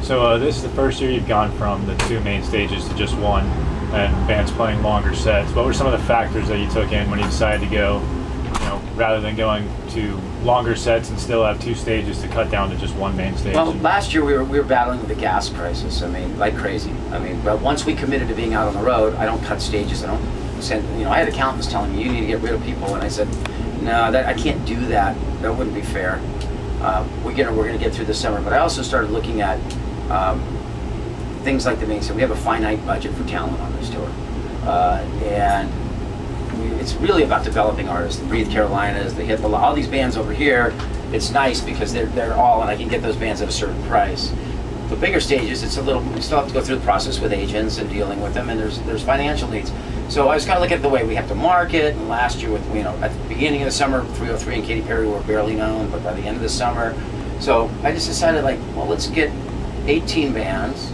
So this is the first year you've gone from the two main stages to just one, and bands playing longer sets. What were some of the factors that you took in when you decided to go, rather than going to longer sets and still have two stages, to cut down to just one main stage? Well, last year we were battling with the gas crisis. I mean, like crazy. I mean, but once we committed to being out on the road, I don't cut stages. I don't send. I had accountants telling me you need to get rid of people, and I said, no, I can't do that. That wouldn't be fair. We're gonna get through the summer. But I also started looking at things like the main stage. We have a finite budget for talent on this tour, and it's really about developing artists. The Breathe Carolinas, the Hit the all these bands over here. It's nice because they're all, and I can get those bands at a certain price. The bigger stages, it's a little. We still have to go through the process with agents and dealing with them, and there's financial needs. So I was kind of looking at the way we have to market. And last year, with at the beginning of the summer, 303 and Katy Perry were barely known, but by the end of the summer, so I just decided, well, let's get 18 bands.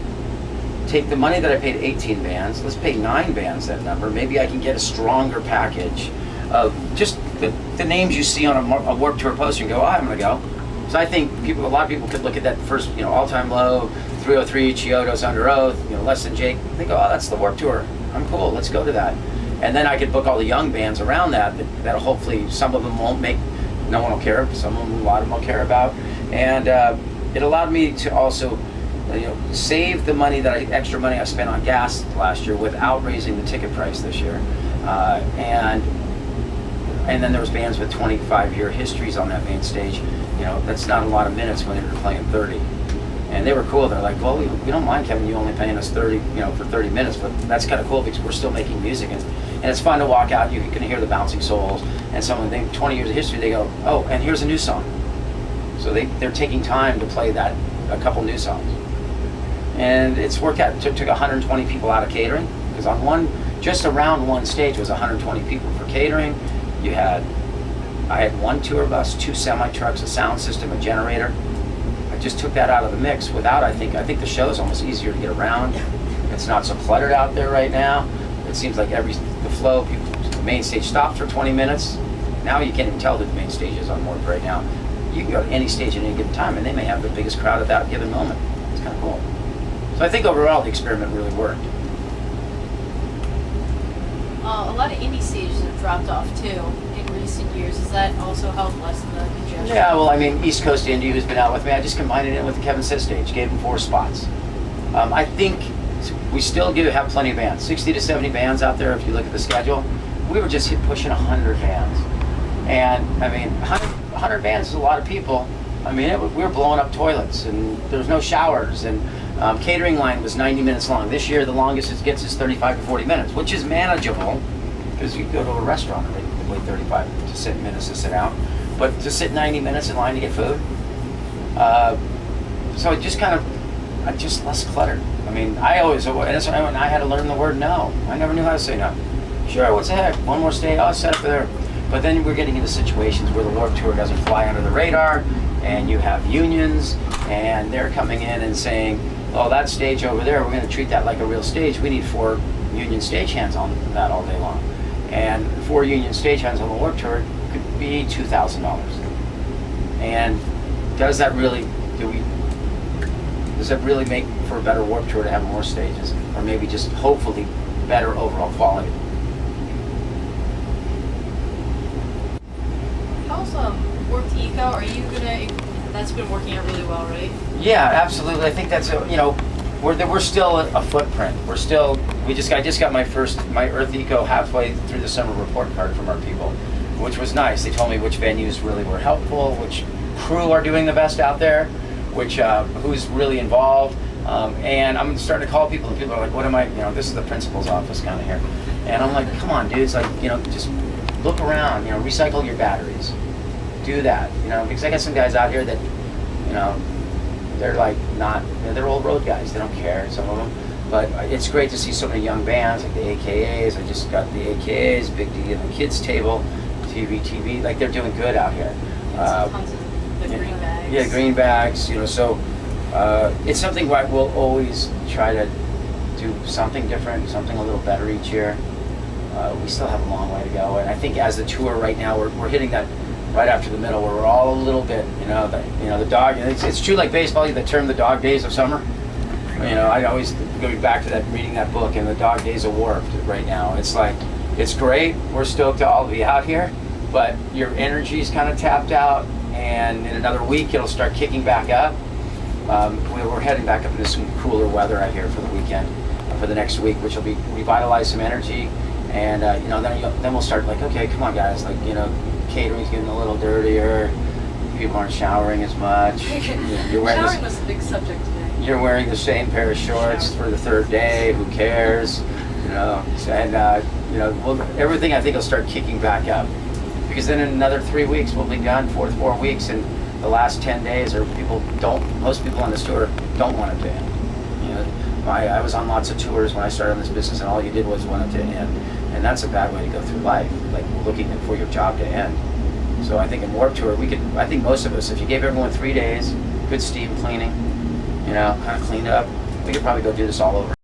Take the money that I paid 18 bands, let's pay 9 bands that number. Maybe I can get a stronger package of just the names you see on a Warped Tour poster and go, I'm going to go. So I think a lot of people could look at that first, All Time Low, 303, Chiodo's Under Oath, Less Than Jake, think, oh, that's the Warped Tour. I'm cool, let's go to that. And then I could book all the young bands around that'll hopefully, some of them won't make, no one will care, some of them, a lot of them will care about. And it allowed me to also save the money extra money I spent on gas last year without raising the ticket price this year, and then there was bands with 25-year histories on that main stage. That's not a lot of minutes when they were playing 30, and they were cool. They're like, well, we don't mind, Kevin, you only paying us 30, for 30 minutes, but that's kind of cool because we're still making music, and it's fun to walk out. You can hear the bouncing souls, and someone think 20 years of history, they go, oh, and here's a new song. So they're taking time to play a couple new songs. And it's worked out. Took 120 people out of catering, because just around one stage was 120 people for catering. I had one tour bus, 2 semi trucks, a sound system, a generator. I just took that out of the mix without. I think the show is almost easier to get around. It's not so cluttered out there right now. It seems like the main stage stopped for 20 minutes. Now you can't even tell that the main stage is on Warped right now. You can go to any stage at any given time, and they may have the biggest crowd at that given moment. It's kind of cool. So I think overall the experiment really worked. A lot of indie stages have dropped off too in recent years. Does that also help lessen the congestion? Yeah, well, I mean, East Coast Indie, who's been out with me, I just combined it in with the Kevin Says stage, gave him 4 spots. I think we still have plenty of bands, 60 to 70 bands out there if you look at the schedule. We were just pushing 100 bands. And I mean, 100 bands is a lot of people. I mean, we were blowing up toilets, and there was no showers, and catering line was 90 minutes long. This year, the longest it gets is 35 to 40 minutes, which is manageable, because you go to a restaurant and they wait 35 minutes to sit out. But to sit 90 minutes in line to get food, so it just just less cluttered. I mean, I had to learn the word no. I never knew how to say no. Sure, what's the heck? One more stay, I'll set up there. But then we're getting into situations where the Warped Tour doesn't fly under the radar, and you have unions, and they're coming in and saying, oh, that stage over there, we're going to treat that like a real stage. We need 4 union stagehands on that all day long. And 4 union stagehands on the Warped Tour could be $2,000. And does that really make for a better Warped Tour to have more stages? Or maybe just hopefully better overall quality? How's Warped Eco? Are you gonna? That's been working out really well, right? Yeah, absolutely. I think that's we're still a footprint. I just got my Earth Eco halfway through the summer report card from our people, which was nice. They told me which venues really were helpful, which crew are doing the best out there, who's really involved. And I'm starting to call people, and people are like, what am I, this is the principal's office kind of here. And I'm like, come on, dude, it's like, just look around, recycle your batteries. Do that, because I got some guys out here that, they're like they're old road guys, they don't care, some of them. But it's great to see so many young bands, like the AKAs. I just got the AKAs, Big D and the Kids Table, TV, like they're doing good out here. Tons of the greenbacks. Yeah, greenbacks, so it's something where we'll always try to do something different, something a little better each year. We still have a long way to go, and I think as the tour right now, we're hitting that right after the middle where we're all a little bit, the dog. It's true like baseball, the term the dog days of summer. You know, I always go back to that, reading that book and the Dog Days of War right now. It's like, it's great. We're stoked to all be out here, but your energy's kind of tapped out, and in another week it'll start kicking back up. We're heading back up into some cooler weather out here for the weekend, for the next week, which will be revitalize some energy, and you know, then we'll start like, okay, come on guys, like, you know, catering's getting a little dirtier. People aren't showering as much. You're wearing Showering was a big subject today. You're wearing the same pair of shorts for the third day. Who cares? You know, and you know, everything I think will start kicking back up, because then in another 3 weeks we'll be gone 4 weeks, and the last 10 days are most people on this tour don't want it to end. You know, I was on lots of tours when I started on this business, and all you did was want it to end, and that's a bad way to go through life, like looking for your job to end. So I think in Warped Tour, I think most of us, if you gave everyone 3 days, good steam cleaning, you know, kind of cleaned up, we could probably go do this all over.